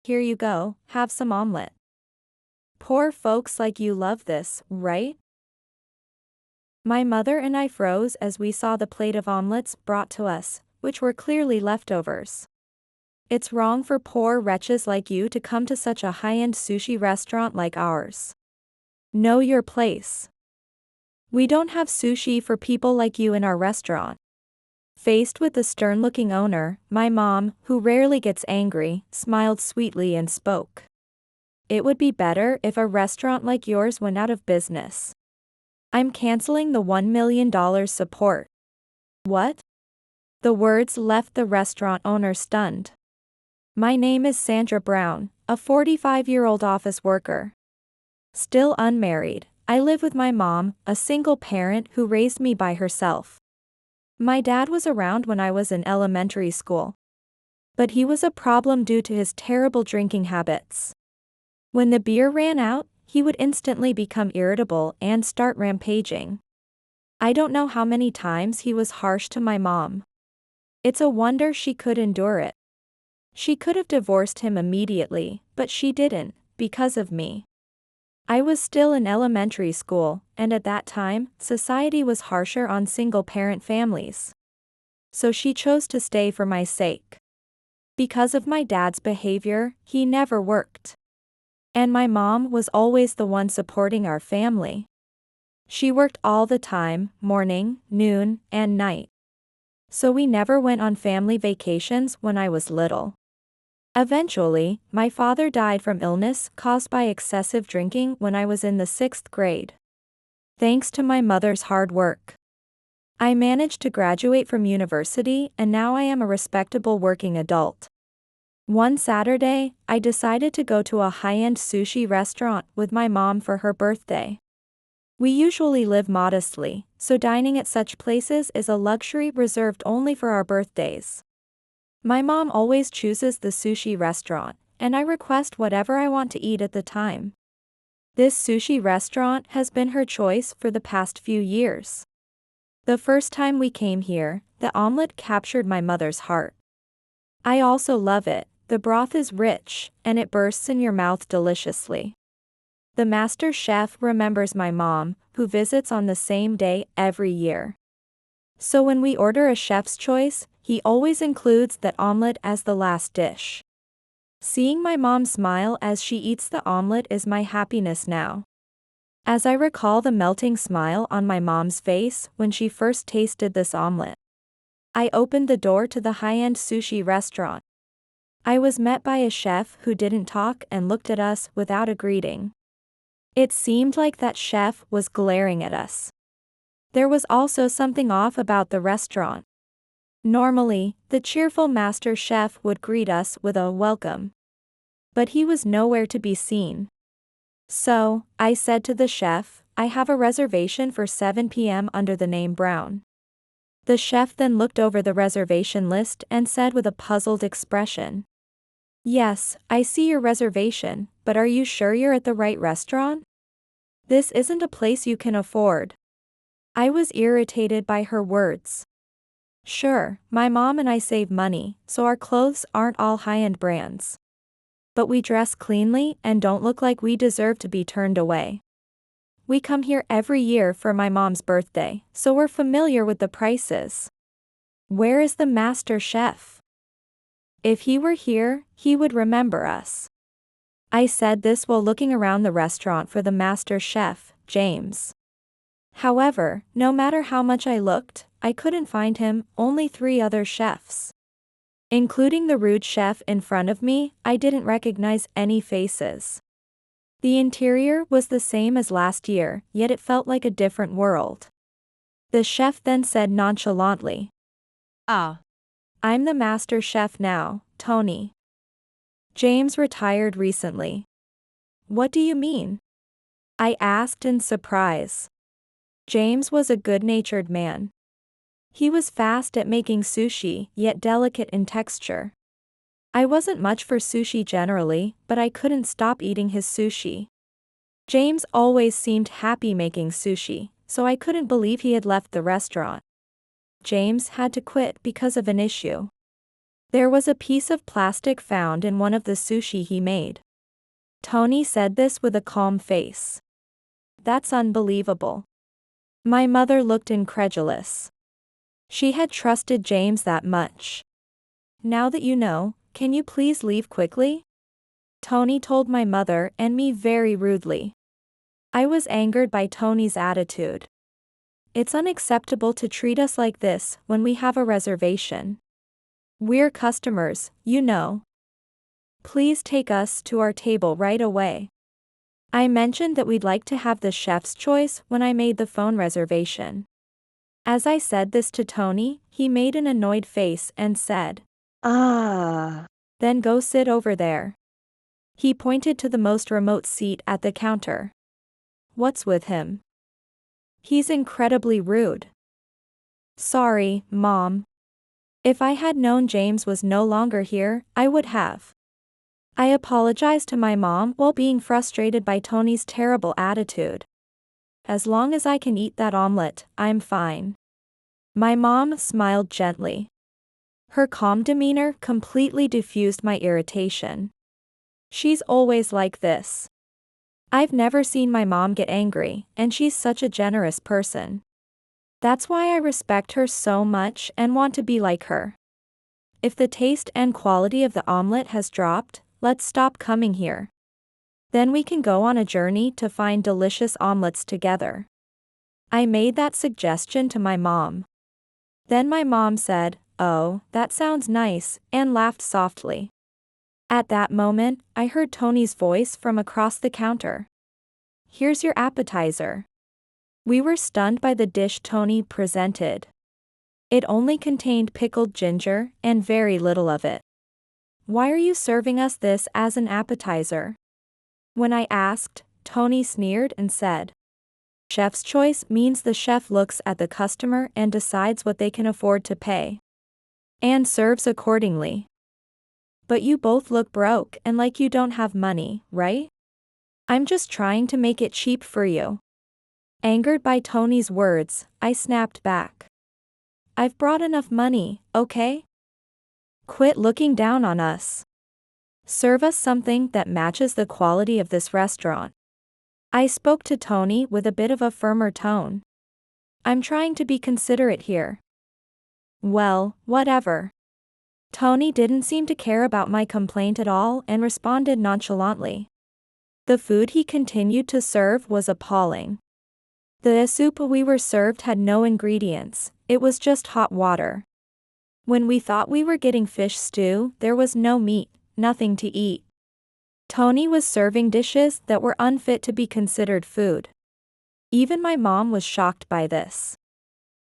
Here you go, have some omelette. Poor folks like you love this, right? My mother and I froze as we saw the plate of omelettes brought to us, which were clearly leftovers. It's wrong for poor wretches like you to come to such a high-end sushi restaurant like ours. Know your place. We don't have sushi for people like you in our restaurant. Faced with the stern-looking owner, my mom, who rarely gets angry, smiled sweetly and spoke. It would be better if a restaurant like yours went out of business. I'm canceling the $1 million support. What? The words left the restaurant owner stunned. My name is Sandra Brown, a 45-year-old office worker. Still unmarried, I live with my mom, a single parent who raised me by herself. My dad was around when I was in elementary school. But he was a problem due to his terrible drinking habits. When the beer ran out, he would instantly become irritable and start rampaging. I don't know how many times he was harsh to my mom. It's a wonder she could endure it. She could have divorced him immediately, but she didn't, because of me. I was still in elementary school, and at that time, society was harsher on single-parent families. So she chose to stay for my sake. Because of my dad's behavior, he never worked. And my mom was always the one supporting our family. She worked all the time, morning, noon, and night. So we never went on family vacations when I was little. Eventually, my father died from illness caused by excessive drinking when I was in the 6th grade. Thanks to my mother's hard work, I managed to graduate from university and now I am a respectable working adult. One Saturday, I decided to go to a high-end sushi restaurant with my mom for her birthday. We usually live modestly, so dining at such places is a luxury reserved only for our birthdays. My mom always chooses the sushi restaurant, and I request whatever I want to eat at the time. This sushi restaurant has been her choice for the past few years. The first time we came here, the omelette captured my mother's heart. I also love it, the broth is rich, and it bursts in your mouth deliciously. The master chef remembers my mom, who visits on the same day every year. So when we order a chef's choice, he always includes that omelette as the last dish. Seeing my mom smile as she eats the omelette is my happiness now. As I recall the melting smile on my mom's face when she first tasted this omelette, I opened the door to the high-end sushi restaurant. I was met by a chef who didn't talk and looked at us without a greeting. It seemed like that chef was glaring at us. There was also something off about the restaurant. Normally, the cheerful master chef would greet us with a welcome. But he was nowhere to be seen. So, I said to the chef, I have a reservation for 7 p.m. under the name Brown. The chef then looked over the reservation list and said with a puzzled expression, Yes, I see your reservation, but are you sure you're at the right restaurant? This isn't a place you can afford. I was irritated by her words. Sure, my mom and I save money, so our clothes aren't all high-end brands. But we dress cleanly and don't look like we deserve to be turned away. We come here every year for my mom's birthday, so we're familiar with the prices. Where is the master chef? If he were here, he would remember us. I said this while looking around the restaurant for the master chef, James. However, no matter how much I looked, I couldn't find him, only 3 other chefs. Including the rude chef in front of me, I didn't recognize any faces. The interior was the same as last year, yet it felt like a different world. The chef then said nonchalantly, I'm the master chef now, Tony. James retired recently. What do you mean? I asked in surprise. James was a good-natured man. He was fast at making sushi, yet delicate in texture. I wasn't much for sushi generally, but I couldn't stop eating his sushi. James always seemed happy making sushi, so I couldn't believe he had left the restaurant. James had to quit because of an issue. There was a piece of plastic found in one of the sushi he made. Tony said this with a calm face. That's unbelievable. My mother looked incredulous. She had trusted James that much. Now that you know, can you please leave quickly? Tony told my mother and me very rudely. I was angered by Tony's attitude. It's unacceptable to treat us like this when we have a reservation. We're customers, you know. Please take us to our table right away. I mentioned that we'd like to have the chef's choice when I made the phone reservation. As I said this to Tony, he made an annoyed face and said, Then go sit over there. He pointed to the most remote seat at the counter. What's with him? He's incredibly rude. Sorry, Mom. If I had known James was no longer here, I would have. I apologized to my mom while being frustrated by Tony's terrible attitude. As long as I can eat that omelette, I'm fine. My mom smiled gently. Her calm demeanor completely diffused my irritation. She's always like this. I've never seen my mom get angry, and she's such a generous person. That's why I respect her so much and want to be like her. If the taste and quality of the omelette has dropped, let's stop coming here. Then we can go on a journey to find delicious omelettes together. I made that suggestion to my mom. Then my mom said, "Oh, that sounds nice," and laughed softly. At that moment, I heard Tony's voice from across the counter. Here's your appetizer. We were stunned by the dish Tony presented. It only contained pickled ginger and very little of it. Why are you serving us this as an appetizer? When I asked, Tony sneered and said, Chef's choice means the chef looks at the customer and decides what they can afford to pay. And serves accordingly. But you both look broke and like you don't have money, right? I'm just trying to make it cheap for you. Angered by Tony's words, I snapped back. I've brought enough money, okay? Quit looking down on us. Serve us something that matches the quality of this restaurant. I spoke to Tony with a bit of a firmer tone. I'm trying to be considerate here. Well, whatever. Tony didn't seem to care about my complaint at all and responded nonchalantly. The food he continued to serve was appalling. The soup we were served had no ingredients, it was just hot water. When we thought we were getting fish stew, there was no meat, nothing to eat. Tony was serving dishes that were unfit to be considered food. Even my mom was shocked by this.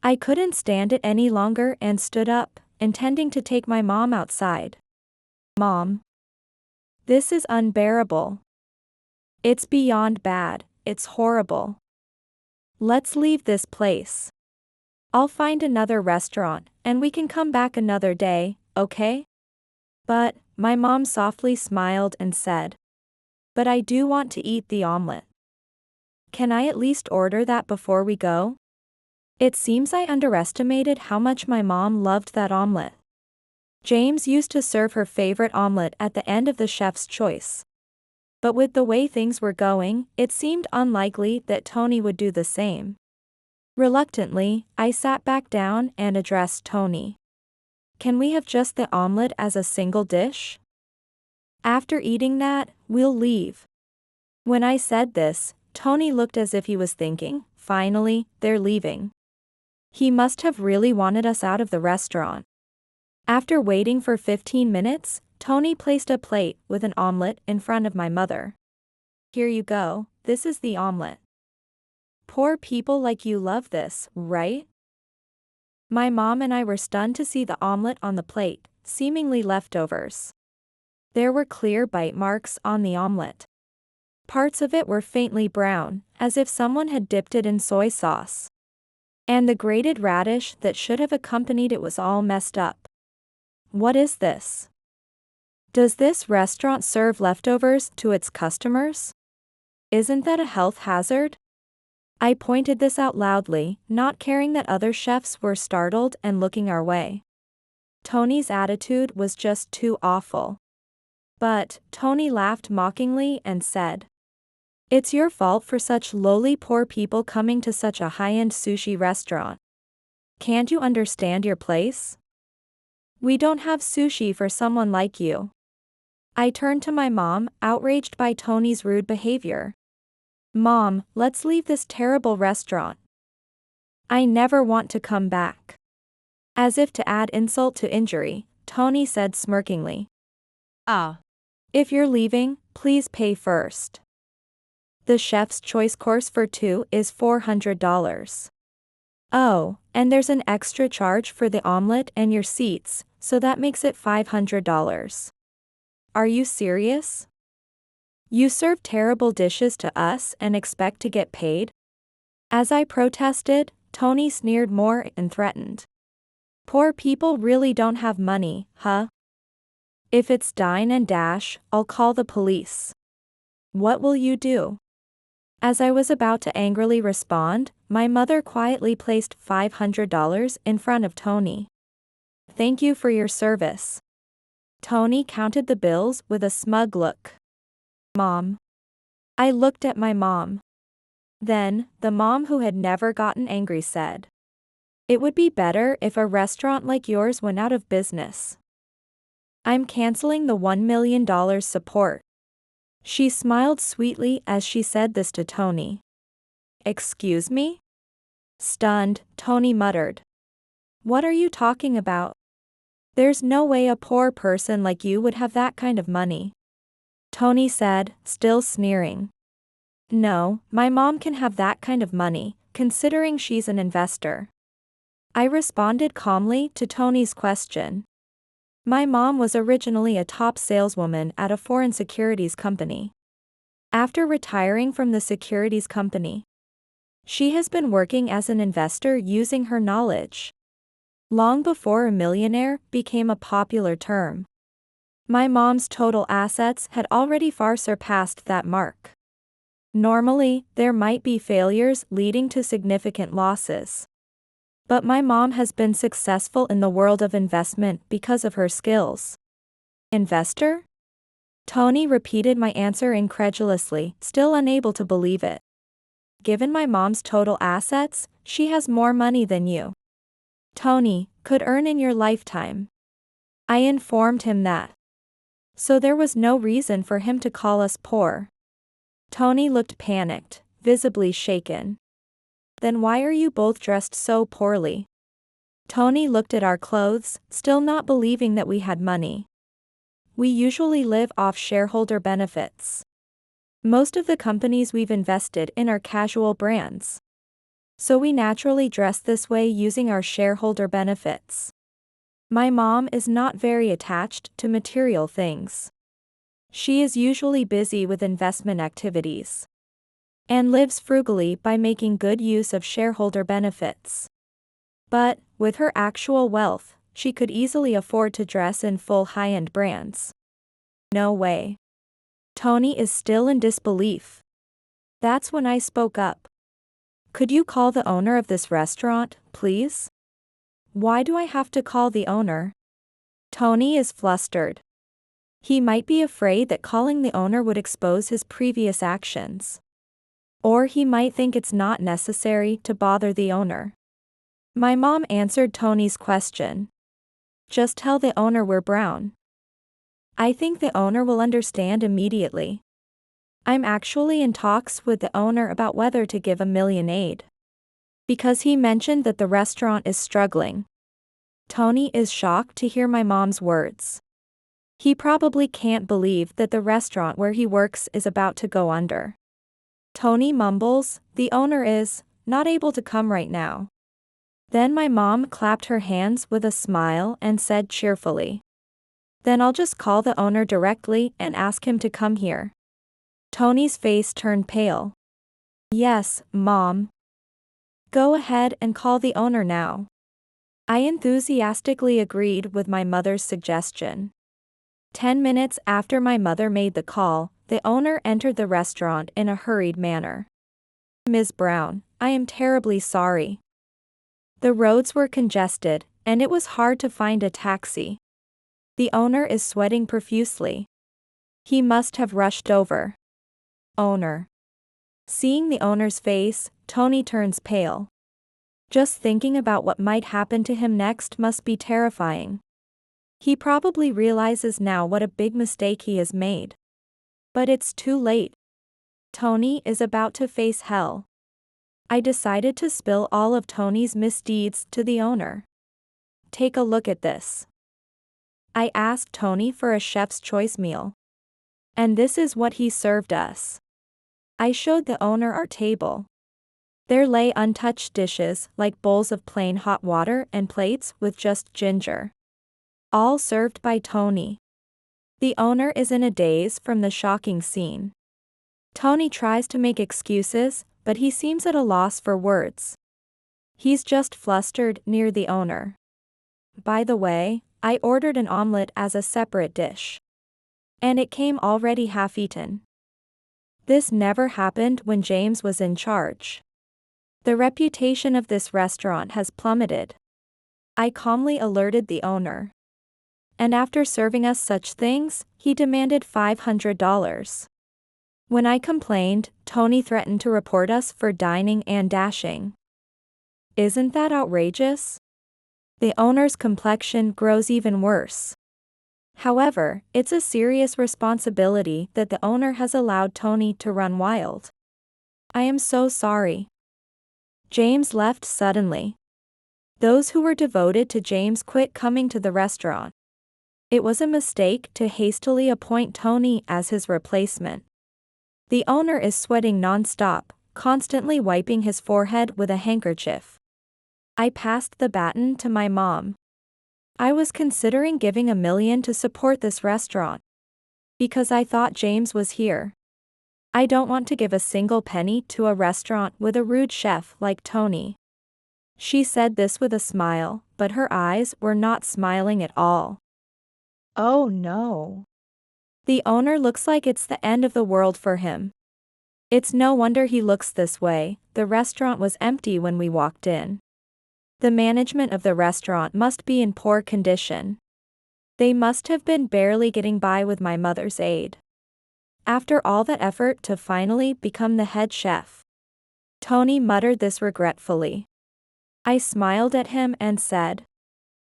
I couldn't stand it any longer and stood up, intending to take my mom outside. Mom. This is unbearable. It's beyond bad, it's horrible. Let's leave this place. I'll find another restaurant, and we can come back another day, okay? But, my mom softly smiled and said, But I do want to eat the omelette. Can I at least order that before we go? It seems I underestimated how much my mom loved that omelette. James used to serve her favorite omelette at the end of the chef's choice. But with the way things were going, it seemed unlikely that Tony would do the same. Reluctantly, I sat back down and addressed Tony. Can we have just the omelette as a single dish? After eating that, we'll leave. When I said this, Tony looked as if he was thinking, finally, they're leaving. He must have really wanted us out of the restaurant. After waiting for 15 minutes, Tony placed a plate with an omelette in front of my mother. Here you go, this is the omelette. Poor people like you love this, right? My mom and I were stunned to see the omelette on the plate, seemingly leftovers. There were clear bite marks on the omelette. Parts of it were faintly brown, as if someone had dipped it in soy sauce. And the grated radish that should have accompanied it was all messed up. What is this? Does this restaurant serve leftovers to its customers? Isn't that a health hazard? I pointed this out loudly, not caring that other chefs were startled and looking our way. Tony's attitude was just too awful. But Tony laughed mockingly and said, "It's your fault for such lowly poor people coming to such a high-end sushi restaurant. Can't you understand your place? We don't have sushi for someone like you." I turned to my mom, outraged by Tony's rude behavior. "Mom, let's leave this terrible restaurant. I never want to come back." As if to add insult to injury, Tony said smirkingly, "If you're leaving, please pay first. The chef's choice course for two is $400. Oh, and there's an extra charge for the omelette and your seats, so that makes it $500. Are you serious? You serve terrible dishes to us and expect to get paid?" As I protested, Tony sneered more and threatened, "Poor people really don't have money, huh? If it's dine and dash, I'll call the police. What will you do?" As I was about to angrily respond, my mother quietly placed $500 in front of Tony. "Thank you for your service." Tony counted the bills with a smug look. "Mom." I looked at my mom. Then, the mom who had never gotten angry said, "It would be better if a restaurant like yours went out of business. I'm canceling the $1 million support." She smiled sweetly as she said this to Tony. "Excuse me?" Stunned, Tony muttered, "What are you talking about? There's no way a poor person like you would have that kind of money." Tony said, still sneering, "No, my mom can have that kind of money, considering she's an investor." I responded calmly to Tony's question. My mom was originally a top saleswoman at a foreign securities company. After retiring from the securities company, she has been working as an investor using her knowledge. Long before a millionaire became a popular term, my mom's total assets had already far surpassed that mark. Normally, there might be failures leading to significant losses. But my mom has been successful in the world of investment because of her skills. "Investor?" Tony repeated my answer incredulously, still unable to believe it. "Given my mom's total assets, she has more money than you, Tony, could earn in your lifetime." I informed him that. So there was no reason for him to call us poor. Tony looked panicked, visibly shaken. "Then why are you both dressed so poorly?" Tony looked at our clothes, still not believing that we had money. "We usually live off shareholder benefits. Most of the companies we've invested in are casual brands. So we naturally dress this way using our shareholder benefits." My mom is not very attached to material things. She is usually busy with investment activities and lives frugally by making good use of shareholder benefits. But, with her actual wealth, she could easily afford to dress in full high-end brands. "No way." Tony is still in disbelief. That's when I spoke up. "Could you call the owner of this restaurant, please?" "Why do I have to call the owner?" Tony is flustered. He might be afraid that calling the owner would expose his previous actions. Or he might think it's not necessary to bother the owner. My mom answered Tony's question. "Just tell the owner we're brown. I think the owner will understand immediately. I'm actually in talks with the owner about whether to give $1 million aid. Because he mentioned that the restaurant is struggling." Tony is shocked to hear my mom's words. He probably can't believe that the restaurant where he works is about to go under. Tony mumbles, "The owner is not able to come right now." Then my mom clapped her hands with a smile and said cheerfully, "Then I'll just call the owner directly and ask him to come here." Tony's face turned pale. "Yes, Mom. Go ahead and call the owner now." I enthusiastically agreed with my mother's suggestion. 10 minutes after my mother made the call, the owner entered the restaurant in a hurried manner. "Ms. Brown, I am terribly sorry. The roads were congested, and it was hard to find a taxi. The owner is sweating profusely. He must have rushed over. Owner. Seeing the owner's face, Tony turns pale. Just thinking about what might happen to him next must be terrifying. He probably realizes now what a big mistake he has made. But it's too late. Tony is about to face hell. I decided to spill all of Tony's misdeeds to the owner. Take a look at this. I asked Tony for a chef's choice meal. And this is what he served us. I showed the owner our table. There lay untouched dishes like bowls of plain hot water and plates with just ginger. All served by Tony. The owner is in a daze from the shocking scene. Tony tries to make excuses, but he seems at a loss for words. He's just flustered near the owner. By the way, I ordered an omelette as a separate dish. And it came already half-eaten. This never happened when James was in charge. The reputation of this restaurant has plummeted. I calmly alerted the owner. And after serving us such things, he demanded $500. When I complained, Tony threatened to report us for dining and dashing. Isn't that outrageous? The owner's complexion grows even worse. However, it's a serious responsibility that the owner has allowed Tony to run wild. I am so sorry. James left suddenly. Those who were devoted to James quit coming to the restaurant. It was a mistake to hastily appoint Tony as his replacement. The owner is sweating non-stop, constantly wiping his forehead with a handkerchief. I passed the baton to my mom. I was considering giving $1 million to support this restaurant. Because I thought James was here. I don't want to give a single penny to a restaurant with a rude chef like Tony. She said this with a smile, but her eyes were not smiling at all. Oh no. The owner looks like it's the end of the world for him. It's no wonder he looks this way. The restaurant was empty when we walked in. The management of the restaurant must be in poor condition. They must have been barely getting by with my mother's aid. After all that effort to finally become the head chef. Tony muttered this regretfully. I smiled at him and said,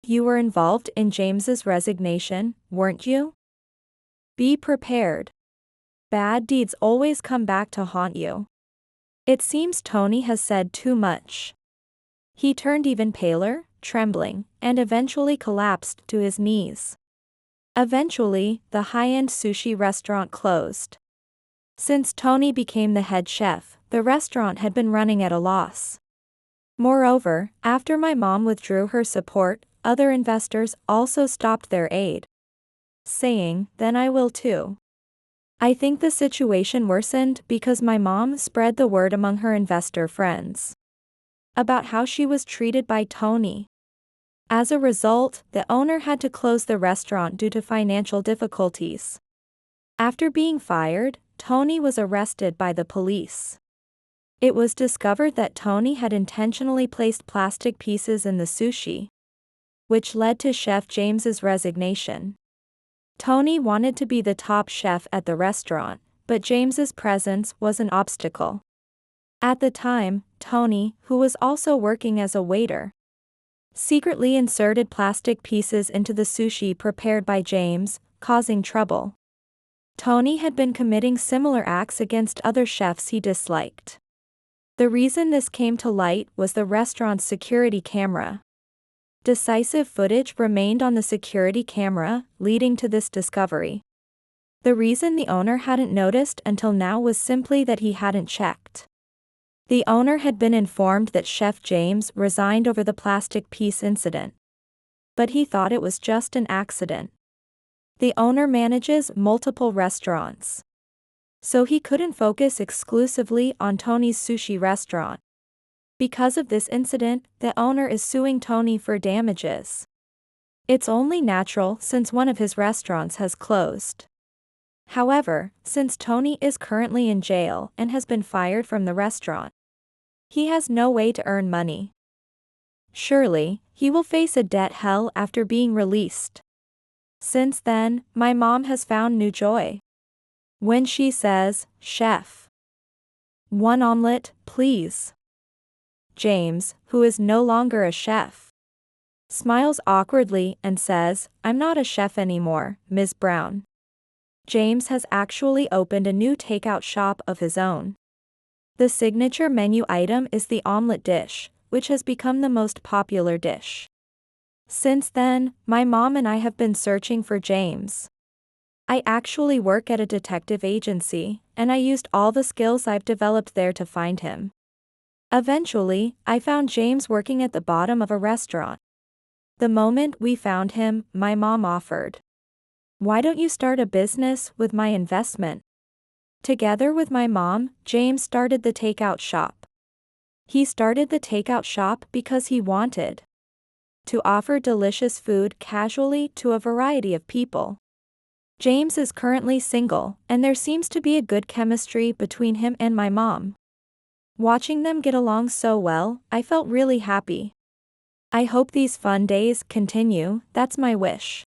"You were involved in James's resignation, weren't you? Be prepared. Bad deeds always come back to haunt you." It seems Tony has said too much. He turned even paler, trembling, and eventually collapsed to his knees. Eventually, the high-end sushi restaurant closed. Since Tony became the head chef, the restaurant had been running at a loss. Moreover, after my mom withdrew her support, other investors also stopped their aid. Saying, "Then I will too." I think the situation worsened because my mom spread the word among her investor friends about how she was treated by Tony. As a result, the owner had to close the restaurant due to financial difficulties. After being fired, Tony was arrested by the police. It was discovered that Tony had intentionally placed plastic pieces in the sushi, which led to Chef James's resignation. Tony wanted to be the top chef at the restaurant, but James's presence was an obstacle. At the time, Tony, who was also working as a waiter, secretly inserted plastic pieces into the sushi prepared by James, causing trouble. Tony had been committing similar acts against other chefs he disliked. The reason this came to light was the restaurant's security camera. Decisive footage remained on the security camera, leading to this discovery. The reason the owner hadn't noticed until now was simply that he hadn't checked. The owner had been informed that Chef James resigned over the plastic piece incident. But he thought it was just an accident. The owner manages multiple restaurants. So he couldn't focus exclusively on Tony's sushi restaurant. Because of this incident, the owner is suing Tony for damages. It's only natural since one of his restaurants has closed. However, since Tony is currently in jail and has been fired from the restaurant, he has no way to earn money. Surely, he will face a debt hell after being released. Since then, my mom has found new joy. When she says, "Chef, one omelette, please." James, who is no longer a chef, smiles awkwardly and says, "I'm not a chef anymore, Ms. Brown." James has actually opened a new takeout shop of his own. The signature menu item is the omelette dish, which has become the most popular dish. Since then, my mom and I have been searching for James. I actually work at a detective agency, and I used all the skills I've developed there to find him. Eventually, I found James working at the bottom of a restaurant. The moment we found him, my mom offered, "Why don't you start a business with my investment?" Together with my mom, James started the takeout shop. He started the takeout shop because he wanted to offer delicious food casually to a variety of people. James is currently single, and there seems to be a good chemistry between him and my mom. Watching them get along so well, I felt really happy. I hope these fun days continue, that's my wish.